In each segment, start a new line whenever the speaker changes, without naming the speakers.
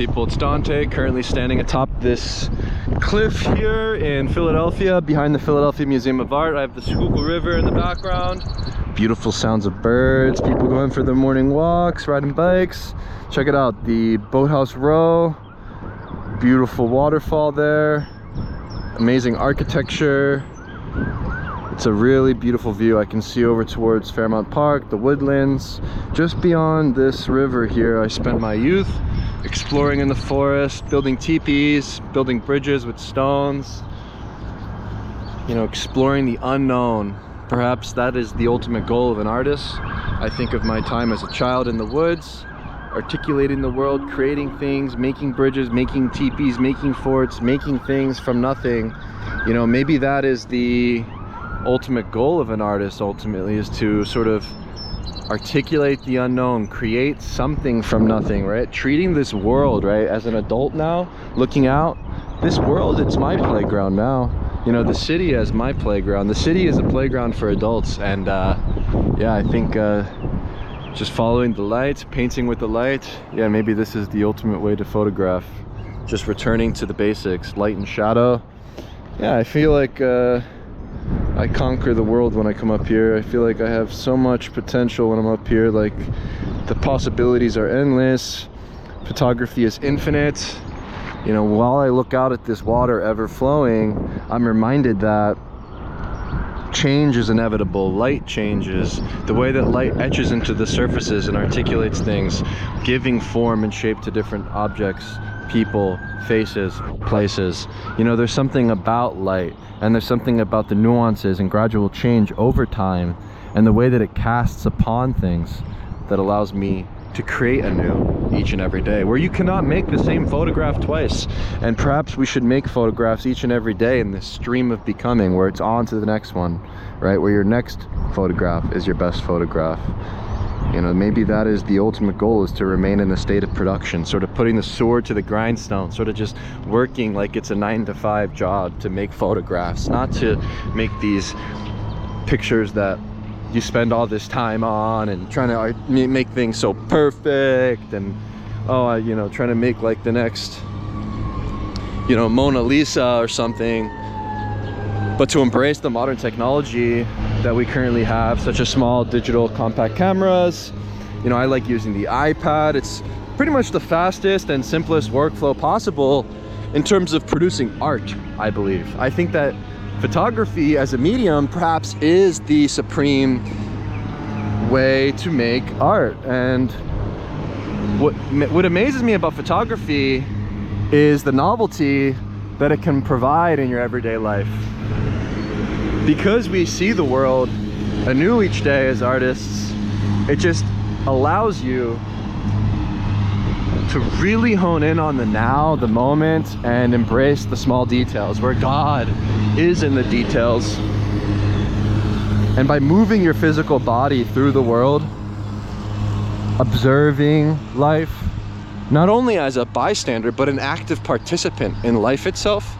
people? It's Dante, currently standing atop this cliff here in Philadelphia, behind the Philadelphia Museum of Art. I have the Schuylkill River in the background. Beautiful sounds of birds, people going for their morning walks, riding bikes. Check it out, the Boathouse Row. Beautiful waterfall there. Amazing architecture. It's a really beautiful view. I can see over towards Fairmount Park, the woodlands. Just beyond this river here, I spent my youth exploring in the forest, building teepees, building bridges with stones. You know, exploring the unknown. Perhaps that is the ultimate goal of an artist. I think of my time as a child in the woods, articulating the world, creating things, making bridges, making teepees, making forts, making things from nothing. You know, maybe that is the ultimate goal of an artist, ultimately, is to sort of articulate the unknown, create something from nothing, right? Treating this world, right, as an adult now, looking out, this world, it's my playground now. You know, the city as my playground. The city is a playground for adults, and yeah, I think just following the light, painting with the light, yeah, maybe this is the ultimate way to photograph. Just returning to the basics, light and shadow. Yeah, I feel like I conquer the world when I come up here. I feel like I have so much potential when I'm up here. Like, the possibilities are endless. Photography is infinite. You know, while I look out at this water ever flowing, I'm reminded that change is inevitable. Light changes. The way that light etches into the surfaces and articulates things, giving form and shape to different objects, people, faces, places. You know, there's something about light, and there's something about the nuances and gradual change over time, and the way that it casts upon things that allows me to create anew each and every day, where you cannot make the same photograph twice. And perhaps we should make photographs each and every day in this stream of becoming, where it's on to the next one, right? Where your next photograph is your best photograph. You know, maybe that is the ultimate goal, is to remain in a state of production, sort of putting the sword to the grindstone, sort of just working like it's a 9-to-5 job to make photographs, not to make these pictures that you spend all this time on and trying to make things so perfect, and you know, trying to make like the next, you know, Mona Lisa or something. But to embrace the modern technology that we currently have, such as small digital compact cameras. You know, I like using the iPad. It's pretty much the fastest and simplest workflow possible in terms of producing art, I believe. I think that photography as a medium perhaps is the supreme way to make art. And what amazes me about photography is the novelty that it can provide in your everyday life. Because we see the world anew each day as artists, it just allows you to really hone in on the now, the moment, and embrace the small details, where God is in the details. And by moving your physical body through the world, observing life, not only as a bystander, but an active participant in life itself,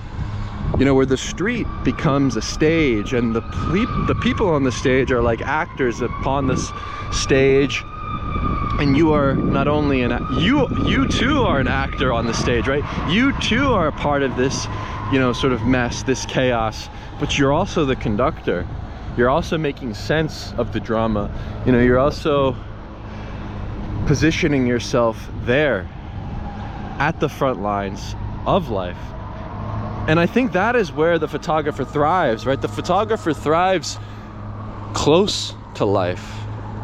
you know, where the street becomes a stage, and the people on the stage are like actors upon this stage, and you are not only you too are an actor on the stage, right? You too are a part of this, you know, sort of mess, this chaos, but you're also the conductor. You're also making sense of the drama. You know, you're also positioning yourself there at the front lines of life. And I think that is where the photographer thrives, right? The photographer thrives close to life,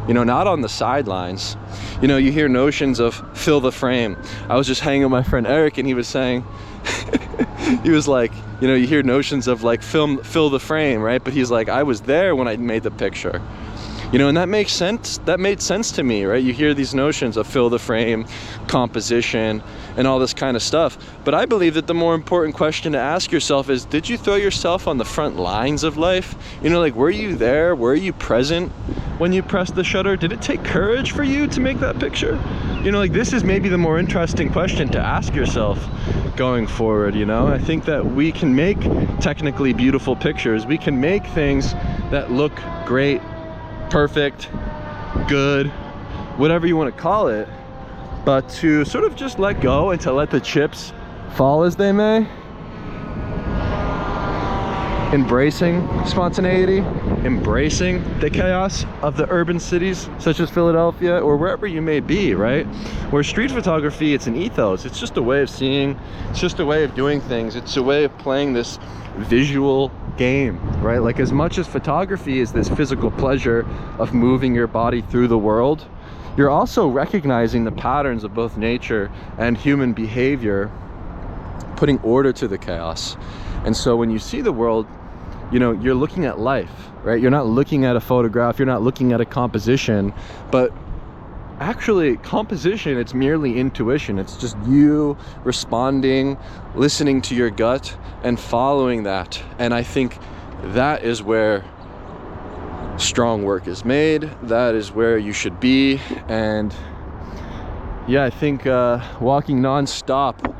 you know, not on the sidelines. You know, you hear notions of fill the frame. I was just hanging with my friend Eric, and he was saying, he was like, you know, you hear notions of like fill the frame, right? But he's like, I was there when I made the picture. You know, and that makes sense. That made sense to me, right? You hear these notions of fill the frame, composition, and all this kind of stuff. But I believe that the more important question to ask yourself is, did you throw yourself on the front lines of life? You know, like, were you there? Were you present when you pressed the shutter? Did it take courage for you to make that picture? You know, like, this is maybe the more interesting question to ask yourself going forward, you know? I think that we can make technically beautiful pictures. We can make things that look great, perfect, good, whatever you want to call it. but to sort of just let go and to let the chips fall as they may. Embracing spontaneity, embracing the chaos of the urban cities such as Philadelphia or wherever you may be, right? Where street photography, it's an ethos. It's just a way of seeing, it's just a way of doing things. It's a way of playing this visual game, right? Like, as much as photography is this physical pleasure of moving your body through the world, you're also recognizing the patterns of both nature and human behavior, putting order to the chaos. And so when you see the world, you know, you're looking at life, right? You're not looking at a photograph, you're not looking at a composition, but actually composition, it's merely intuition. It's just you responding, listening to your gut and following that. And I think that is where strong work is made. That is where you should be. And yeah, I think walking non-stop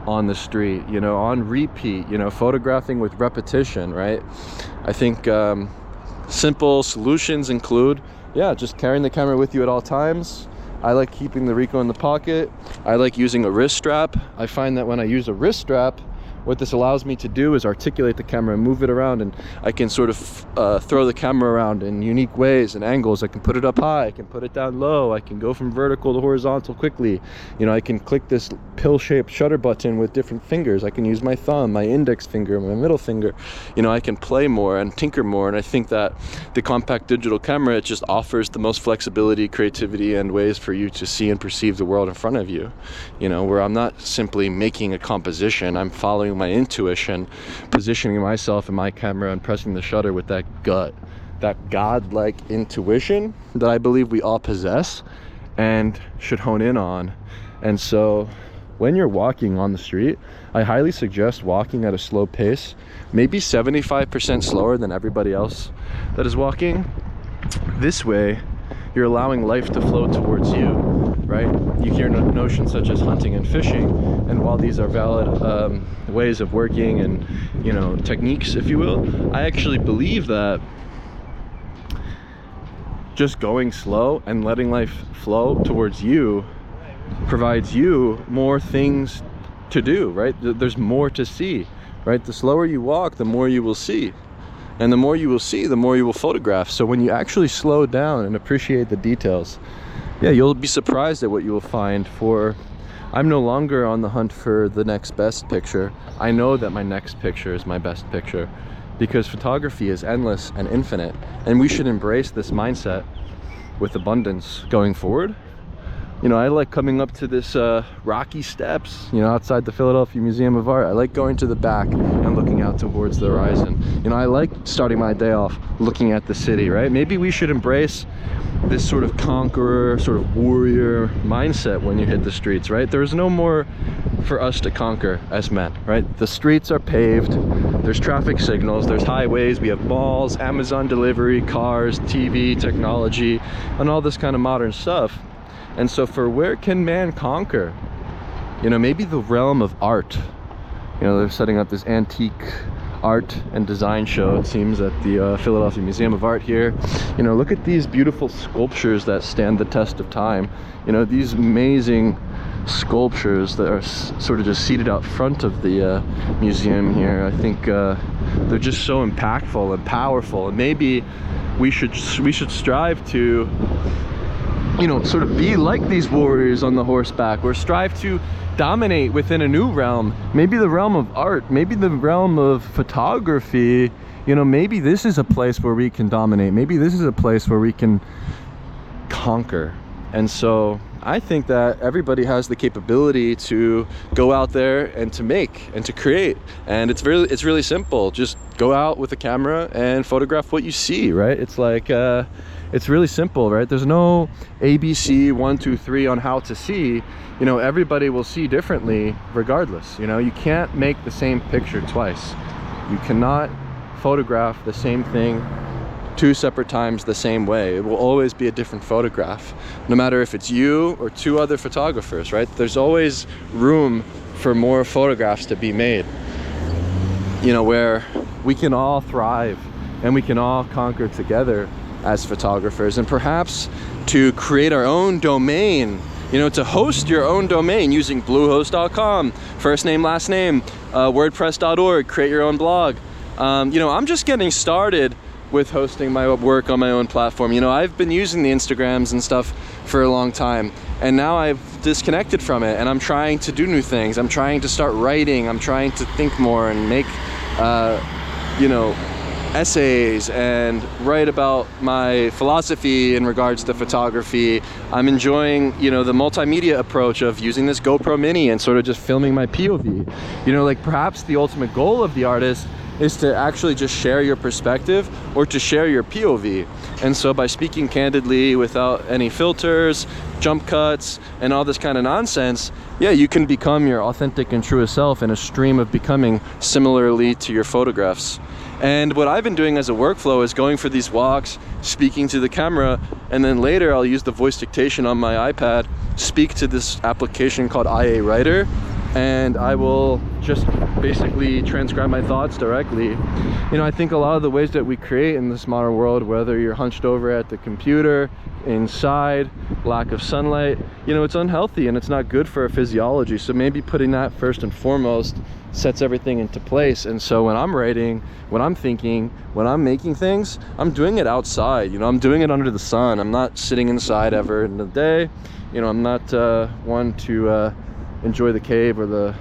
on the street, you know, on repeat, you know, photographing with repetition, right? I think simple solutions include, yeah, just carrying the camera with you at all times. I like keeping the Ricoh in the pocket. I like using a wrist strap. I find that when I use a wrist strap, what this allows me to do is articulate the camera and move it around, and I can sort of throw the camera around in unique ways and angles. I can put it up high, I can put it down low, I can go from vertical to horizontal quickly. You know, I can click this pill-shaped shutter button with different fingers. I can use my thumb, my index finger, my middle finger. You know, I can play more and tinker more, and I think that the compact digital camera, it just offers the most flexibility, creativity, and ways for you to see and perceive the world in front of you. You know, where I'm not simply making a composition, I'm following my intuition, positioning myself in my camera and pressing the shutter with that gut, that godlike intuition that I believe we all possess and should hone in on. And so when you're walking on the street, I highly suggest walking at a slow pace, maybe 75% slower than everybody else that is walking. This way you're allowing life to flow towards you, right? You hear notions such as hunting and fishing, and while these are valid ways of working and, you know, techniques, if you will, I actually believe that just going slow and letting life flow towards you provides you more things to do, right? There's more to see, right? The slower you walk, the more you will see. And the more you will see, the more you will photograph. So when you actually slow down and appreciate the details, yeah, you'll be surprised at what you will find. For I'm no longer on the hunt for the next best picture. I know that my next picture is my best picture, because photography is endless and infinite, and we should embrace this mindset with abundance going forward. You know, I like coming up to this rocky steps, you know, outside the Philadelphia Museum of Art. I like going to the back and looking out towards the horizon. You know, I like starting my day off looking at the city, right? Maybe we should embrace this sort of conqueror, sort of warrior mindset when you hit the streets, right? There's no more for us to conquer as men, right? The streets are paved, there's traffic signals, there's highways, we have malls, Amazon delivery, cars, TV, technology, and all this kind of modern stuff. And so for where can man conquer? You know, maybe the realm of art. You know, they're setting up this antique art and design show, it seems, at the Philadelphia Museum of Art here. You know, look at these beautiful sculptures that stand the test of time. You know, these amazing sculptures that are sort of just seated out front of the museum here. I think they're just so impactful and powerful, and maybe we should strive to, you know, sort of be like these warriors on the horseback, or strive to dominate within a new realm, maybe the realm of art, maybe the realm of photography. You know, maybe this is a place where we can dominate, maybe this is a place where we can conquer. And so I think that everybody has the capability to go out there and to make and to create, and it's really simple. Just go out with a camera and photograph what you see, right? It's like it's really simple, right? There's no ABC 1 2 3 on how to see. You know, everybody will see differently regardless. You know, you can't make the same picture twice. You cannot photograph the same thing 2 separate times the same way. It will always be a different photograph, no matter if it's you or 2 other photographers, right? There's always room for more photographs to be made, you know, where we can all thrive and we can all conquer together as photographers, and perhaps to create our own domain you know, to host your own domain using bluehost.com, first name, last name, wordpress.org, create your own blog. You know, I'm just getting started with hosting my work on my own platform. You know, I've been using the Instagrams and stuff for a long time, and now I've disconnected from it, and I'm trying to do new things. I'm trying to start writing. I'm trying to think more and make, you know, essays and write about my philosophy in regards to photography. I'm enjoying, you know, the multimedia approach of using this GoPro Mini and sort of just filming my POV. You know, like perhaps the ultimate goal of the artist is to actually just share your perspective or to share your POV. And so by speaking candidly without any filters, jump cuts, and all this kind of nonsense, yeah, you can become your authentic and truest self in a stream of becoming similarly to your photographs. And what I've been doing as a workflow is going for these walks, speaking to the camera, and then later I'll use the voice dictation on my iPad, speak to this application called IA Writer, and I will just basically transcribe my thoughts directly. You know, I think a lot of the ways that we create in this modern world, whether you're hunched over at the computer, inside, lack of sunlight, you know, it's unhealthy and it's not good for our physiology. So maybe putting that first and foremost sets everything into place. And so when I'm writing, when I'm thinking, when I'm making things, I'm doing it outside. You know, I'm doing it under the sun. I'm not sitting inside ever in the day. You know, I'm not one to enjoy the cave or the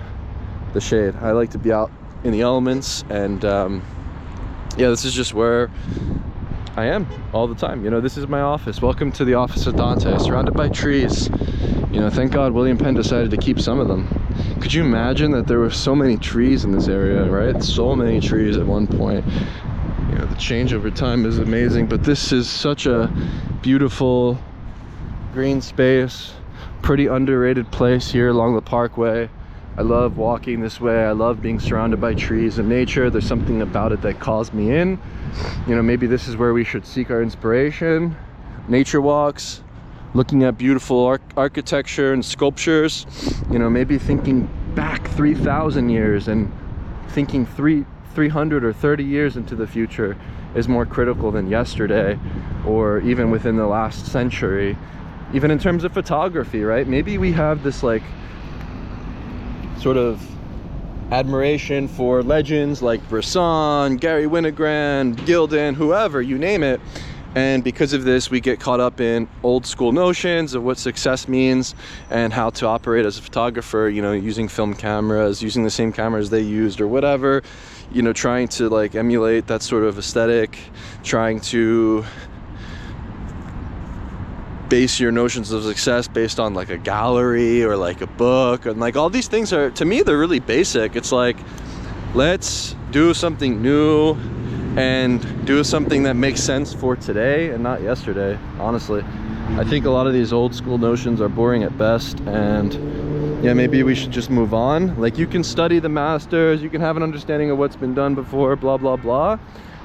shade. I like to be out in the elements, and yeah, this is just where I am all the time. You know, this is my office. Welcome to the office of Dante, surrounded by trees. You know, thank God William Penn decided to keep some of them. Could you imagine that there were so many trees in this area, right? So many trees at one point. You know, the change over time is amazing, but this is such a beautiful green space, pretty underrated place here along the parkway. I love walking this way. I love being surrounded by trees and nature. There's something about it that calls me in. You know, maybe this is where we should seek our inspiration. Nature walks, looking at beautiful architecture and sculptures. You know, maybe thinking back 3,000 years and thinking 300 or 30 years into the future is more critical than yesterday, or even within the last century. Even in terms of photography, right? Maybe we have this like sort of admiration for legends like Bresson, Gary Winogrand, Gildan, whoever, you name it. And because of this, we get caught up in old school notions of what success means and how to operate as a photographer, you know, using film cameras, using the same cameras they used or whatever, you know, trying to like emulate that sort of aesthetic, trying to base your notions of success based on like a gallery or like a book, and like all these things are, to me, they're really basic. It's like, let's do something new and do something that makes sense for today and not yesterday. Honestly, I think a lot of these old school notions are boring at best, and yeah, maybe we should just move on. Like, you can study the masters, you can have an understanding of what's been done before, blah blah blah,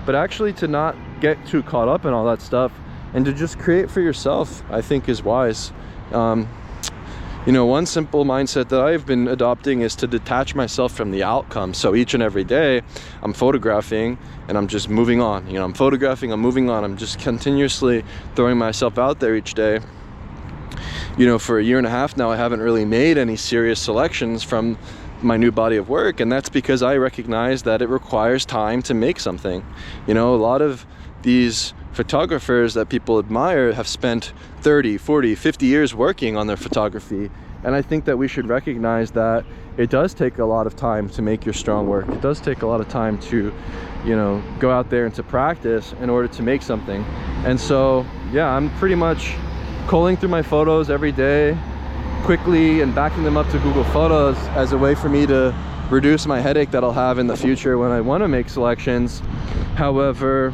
but actually to not get too caught up in all that stuff and to just create for yourself, I think is wise. You know, one simple mindset that I've been adopting is to detach myself from the outcome. So each and every day I'm photographing and I'm just moving on. You know, I'm photographing, I'm moving on. I'm just continuously throwing myself out there each day. You know, for a year and a half now, I haven't really made any serious selections from my new body of work, and that's because I recognize that it requires time to make something. You know, a lot of these photographers that people admire have spent 30, 40, 50 years working on their photography, and I think that we should recognize that it does take a lot of time to make your strong work. It does take a lot of time to, you know, go out there and to practice in order to make something. And so yeah, I'm pretty much culling through my photos every day quickly and backing them up to Google Photos as a way for me to reduce my headache that I'll have in the future when I want to make selections. However,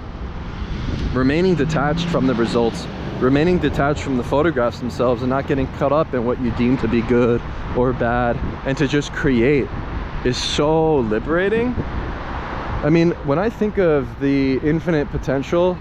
remaining detached from the results, remaining detached from the photographs themselves, and not getting caught up in what you deem to be good or bad, and to just create is so liberating. I mean, when I think of the infinite potential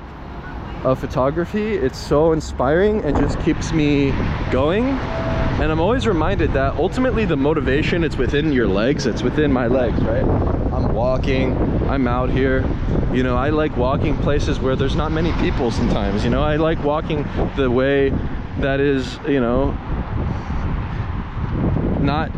of photography, it's so inspiring and just keeps me going. And I'm always reminded that ultimately the motivation, it's within your legs, it's within my legs, right? I'm walking, I'm out here. You know, I like walking places where there's not many people sometimes. You know, I like walking the way that is, you know, not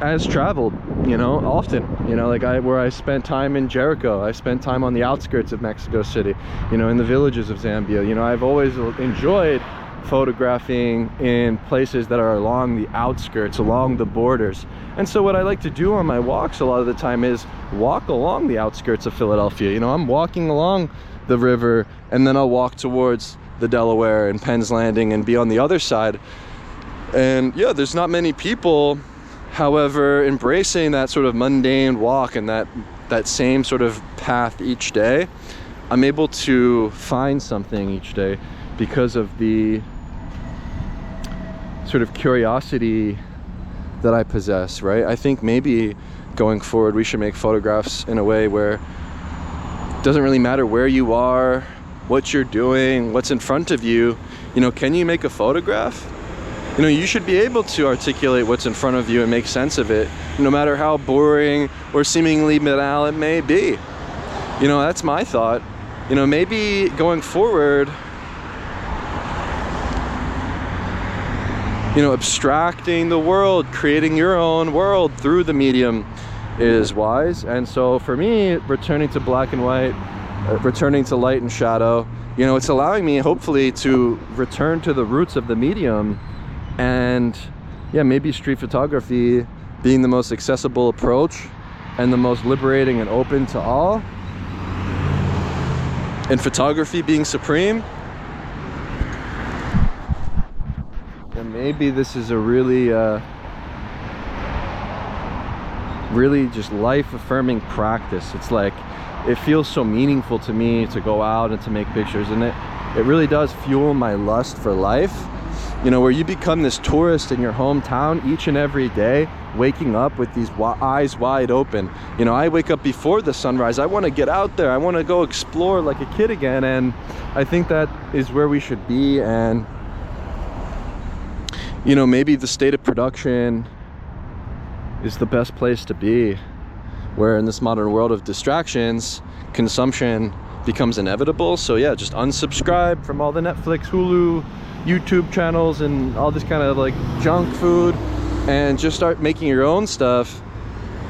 as traveled, you know, often. You know, like where I spent time in Jericho, I spent time on the outskirts of Mexico City, you know, in the villages of Zambia. You know, I've always enjoyed photographing in places that are along the outskirts, along the borders. And so what I like to do on my walks a lot of the time is walk along the outskirts of Philadelphia. You know, I'm walking along the river, and then I'll walk towards the Delaware and Penn's Landing and be on the other side. And yeah, there's not many people, however, embracing that sort of mundane walk and that same sort of path each day. I'm able to find something each day because of the sort of curiosity that I possess, right? I think maybe going forward we should make photographs in a way where it doesn't really matter where you are, what you're doing, what's in front of you. You know, can you make a photograph? You know, you should be able to articulate what's in front of you and make sense of it, no matter how boring or seemingly banal it may be. You know, that's my thought. You know, maybe going forward, you know, abstracting the world, creating your own world through the medium is wise. And so for me, returning to black and white, returning to light and shadow, you know, it's allowing me hopefully to return to the roots of the medium. And yeah, maybe street photography being the most accessible approach and the most liberating and open to all, and photography being supreme. And maybe this is a really really just life-affirming practice. It's like, it feels so meaningful to me to go out and to make pictures, and it really does fuel my lust for life. You know, where you become this tourist in your hometown each and every day, waking up with these eyes wide open. You know, I wake up before the sunrise. I want to get out there. I want to go explore like a kid again. And I think that is where we should be. And, you know, maybe the state of production is the best place to be, where in this modern world of distractions, consumption becomes inevitable. So yeah, just unsubscribe from all the Netflix, Hulu, YouTube channels and all this kind of like junk food, and just start making your own stuff.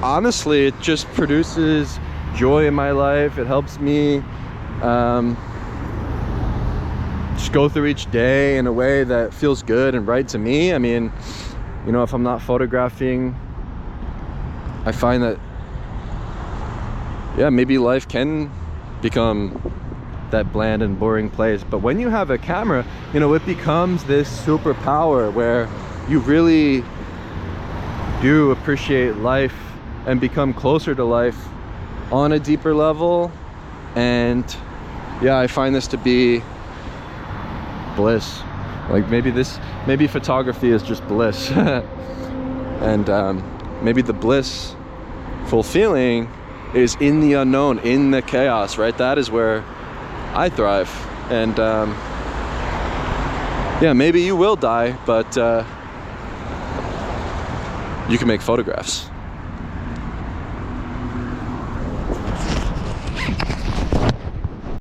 Honestly, it just produces joy in my life. It helps me just go through each day in a way that feels good and right to me. I mean, you know, if I'm not photographing, I find that, yeah, maybe life can become that bland and boring place. But when you have a camera, you know, it becomes this superpower where you really do appreciate life and become closer to life on a deeper level. And yeah, I find this to be bliss. Like maybe photography is just bliss. And maybe the blissful feeling is in the unknown, in the chaos, right? That is where I thrive. And yeah, maybe you will die, but you can make photographs.